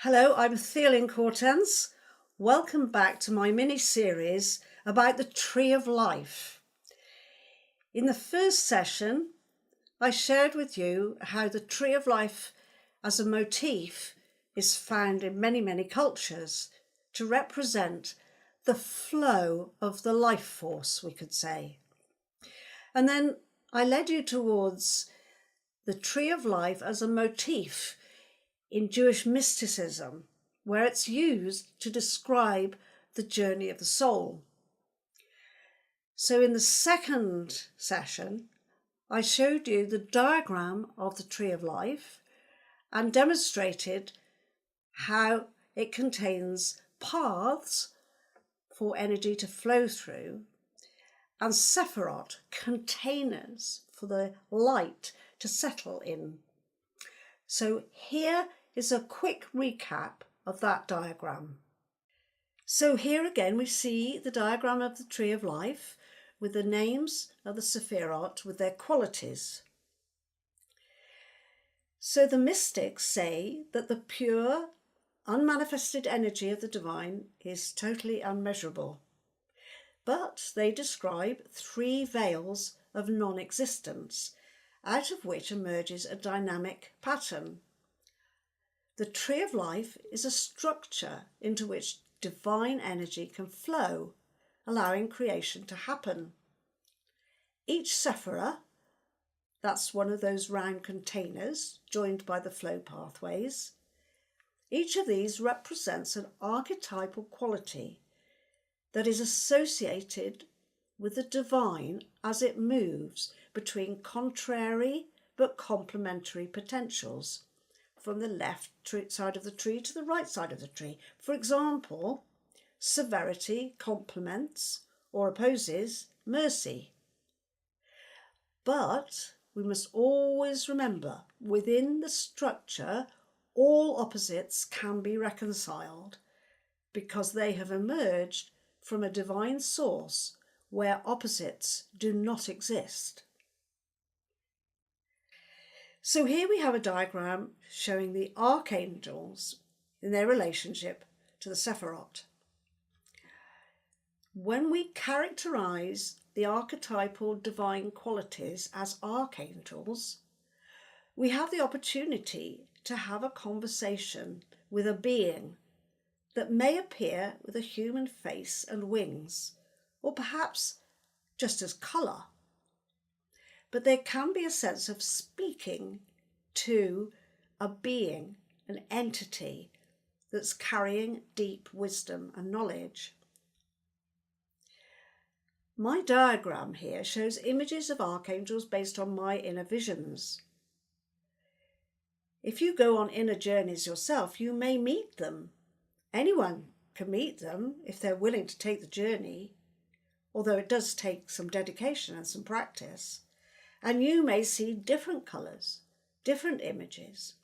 Hello, I'm Theolyn Cortens. Welcome back to my mini-series about the Tree of Life. In the first session, I shared with you how the Tree of Life as a motif is found in many cultures to represent the flow of the life force, we could say. And then I led you towards the Tree of Life as a motif in Jewish mysticism, where it's used to describe the journey of the soul. So in the second session, I showed you the diagram of the Tree of Life and demonstrated how it contains paths for energy to flow through and sephirot, containers for the light to settle in. So here is a quick recap of that diagram. So here again we see the diagram of the Tree of Life with the names of the sephirot with their qualities. So the mystics say that the pure, unmanifested energy of the divine is totally unmeasurable, but they describe three veils of non-existence, out of which emerges a dynamic pattern. The Tree of Life is a structure into which divine energy can flow, allowing creation to happen. Each sephira, that's one of those round containers joined by the flow pathways, each of these represents an archetypal quality that is associated with the divine as it moves between contrary but complementary potentials from the left side of the tree to the right side of the tree. For example, severity complements or opposes mercy. But we must always remember, within the structure, all opposites can be reconciled because they have emerged from a divine source where opposites do not exist. So here we have a diagram showing the archangels in their relationship to the sephirot. When we characterize the archetypal divine qualities as archangels, we have the opportunity to have a conversation with a being that may appear with a human face and wings, or perhaps just as colour. But there can be a sense of speaking to a being, an entity that's carrying deep wisdom and knowledge. My diagram here shows images of archangels based on my inner visions. If you go on inner journeys yourself, you may meet them. Anyone can meet them if they're willing to take the journey, although it does take some dedication and some practice. And you may see different colours, different images.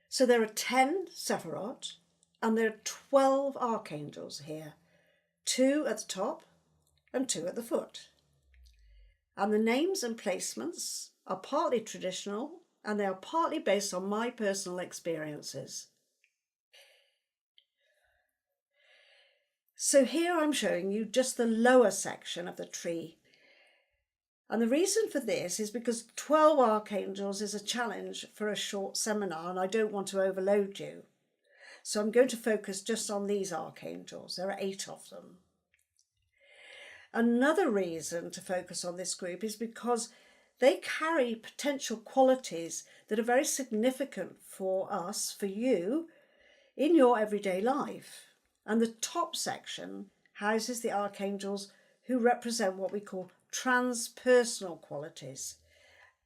So there are 10 sephirot and there are 12 archangels here, 2 at the top and 2 at the foot. And the names and placements are partly traditional and they are partly based on my personal experiences. So here I'm showing you just the lower section of the tree. And the reason for this is because 12 archangels is a challenge for a short seminar and I don't want to overload you. So I'm going to focus just on these archangels. There are 8 of them. Another reason to focus on this group is because they carry potential qualities that are very significant for us, for you, in your everyday life. And the top section houses the archangels who represent what we call transpersonal qualities.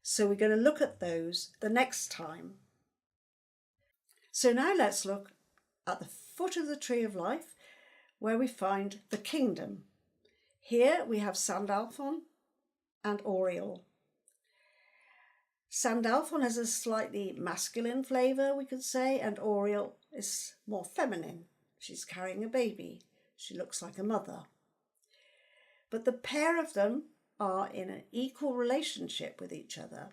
So we're going to look at those the next time. So now let's look at the foot of the Tree of Life, where we find the kingdom. Here we have Sandalphon and Oriole. Sandalphon has a slightly masculine flavour, we could say, and Oriole is more feminine. She's carrying a baby. She looks like a mother. But the pair of them are in an equal relationship with each other.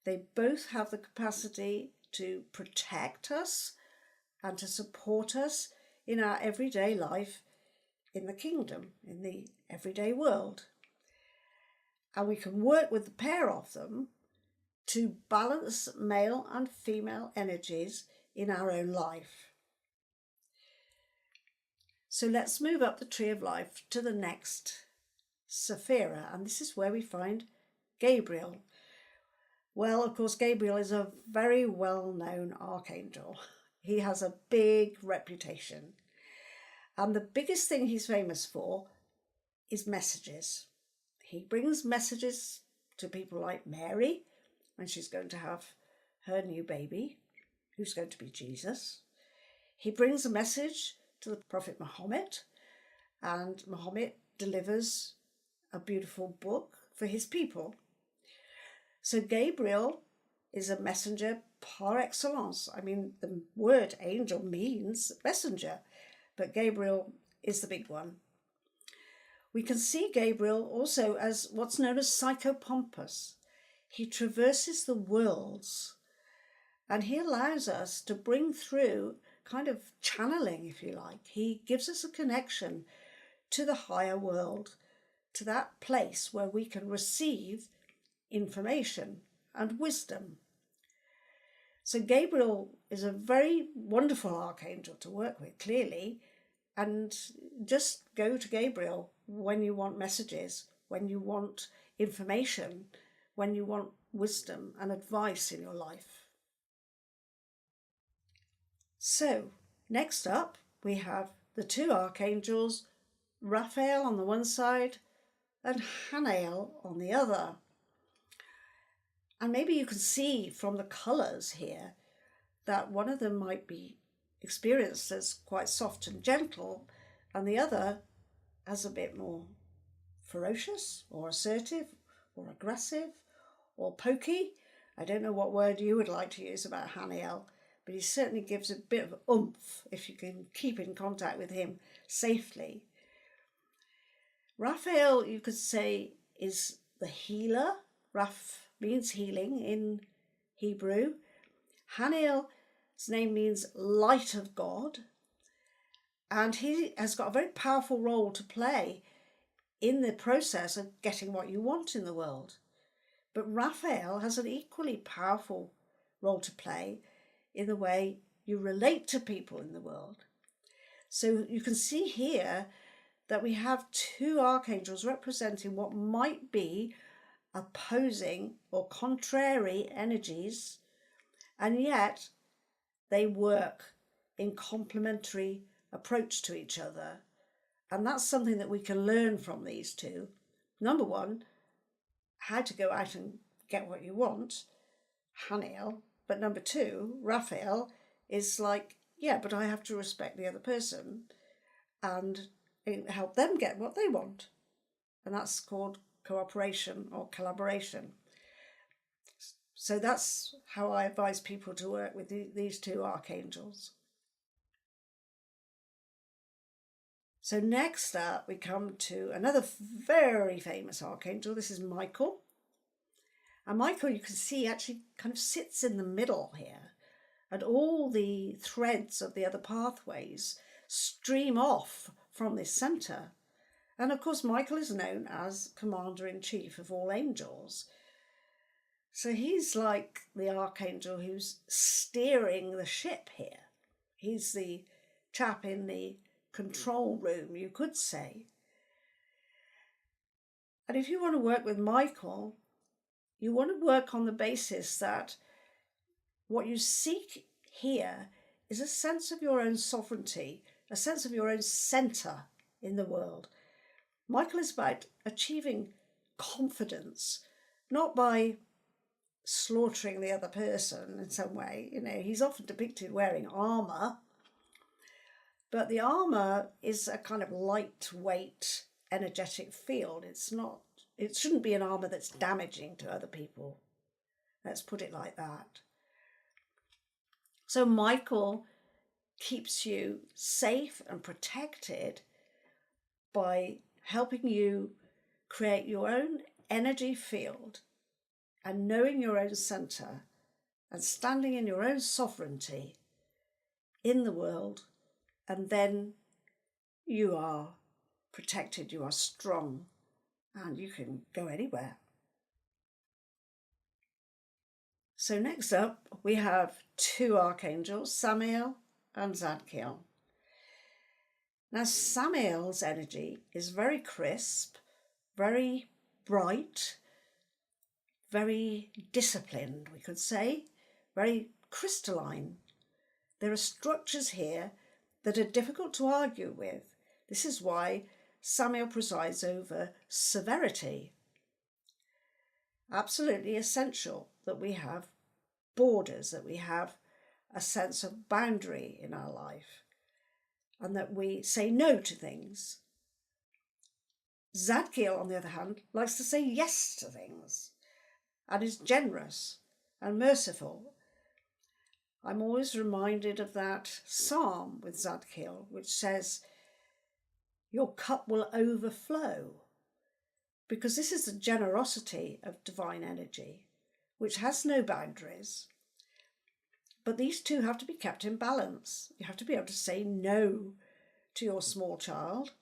They both have the capacity to protect us and to support us in our everyday life in the kingdom, in the everyday world. And we can work with the pair of them to balance male and female energies in our own life. So let's move up the tree of life to the next Sephira, and this is where we find Gabriel. Well, of course, Gabriel is a very well-known archangel. He has a big reputation. And the biggest thing he's famous for is messages. He brings messages to people like Mary when she's going to have her new baby, who's going to be Jesus. He brings a message to the Prophet Muhammad, and Muhammad delivers a beautiful book for his people. So Gabriel is a messenger par excellence. I mean, the word angel means messenger, but Gabriel is the big one. We can see Gabriel also as what's known as psychopompous. He traverses the worlds, and he allows us to bring through kind of channeling, if you like. He gives us a connection to the higher world, to that place where we can receive information and wisdom. So Gabriel is a very wonderful archangel to work with, clearly, and just go to Gabriel when you want messages, when you want information, when you want wisdom and advice in your life. So next up we have the two archangels, Raphael on the one side and Hanael on the other. And maybe you can see from the colours here that one of them might be experienced as quite soft and gentle, and the other as a bit more ferocious or assertive or aggressive or pokey. I don't know what word you would like to use about Hanael, but he certainly gives a bit of oomph if you can keep in contact with him safely. Raphael, you could say, is the healer. Raph means healing in Hebrew. Hanael's name means light of God, and he has got a very powerful role to play in the process of getting what you want in the world. But Raphael has an equally powerful role to play in the way you relate to people in the world. So you can see here that we have two archangels representing what might be opposing or contrary energies, and yet they work in complementary approach to each other. And that's something that we can learn from these two. Number one, how to go out and get what you want, Hanael. But number two, Raphael is like, yeah, but I have to respect the other person and help them get what they want. And that's called cooperation or collaboration. So that's how I advise people to work with these two archangels. So next up, we come to another very famous archangel. This is Michael. And Michael, you can see, actually kind of sits in the middle here. And all the threads of the other pathways stream off from this centre. And of course, Michael is known as Commander-in-Chief of all angels. So he's like the archangel who's steering the ship here. He's the chap in the control room, you could say. And if you want to work with Michael, you want to work on the basis that what you seek here is a sense of your own sovereignty, a sense of your own centre in the world. Michael is about achieving confidence, not by slaughtering the other person in some way. You know, he's often depicted wearing armour, but the armour is a kind of lightweight, energetic field. It shouldn't be an armour that's damaging to other people. Let's put it like that. So Michael keeps you safe and protected by helping you create your own energy field and knowing your own centre and standing in your own sovereignty in the world, and then you are protected, you are strong, and you can go anywhere. So next up, we have two archangels, Samael and Zadkiel. Now, Samael's energy is very crisp, very bright, very disciplined, we could say, very crystalline. There are structures here that are difficult to argue with. This is why Samael presides over severity. Absolutely essential that we have borders, that we have a sense of boundary in our life, and that we say no to things. Zadkiel, on the other hand, likes to say yes to things and is generous and merciful. I'm always reminded of that psalm with Zadkiel, which says, "Your cup will overflow," because this is the generosity of divine energy, which has no boundaries. But these two have to be kept in balance. You have to be able to say no to your small child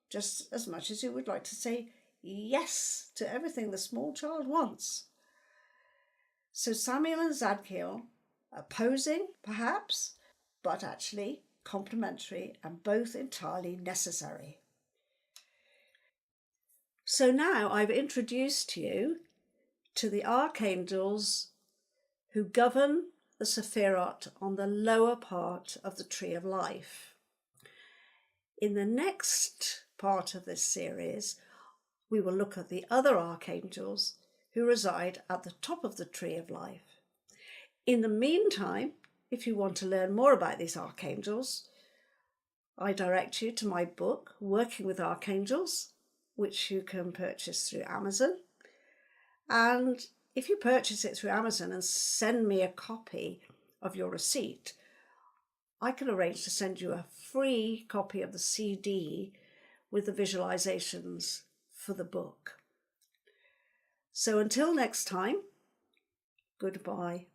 just as much as you would like to say yes to everything the small child wants. So Samael and Zadkiel, opposing perhaps, but actually complementary and both entirely necessary. So now I've introduced you to the archangels who govern the Sephirot on the lower part of the Tree of Life. In the next part of this series, we will look at the other archangels who reside at the top of the Tree of Life. In the meantime, if you want to learn more about these archangels, I direct you to my book, Working with Archangels, which you can purchase through Amazon. And if you purchase it through Amazon and send me a copy of your receipt, I can arrange to send you a free copy of the CD with the visualizations for the book. So until next time, goodbye.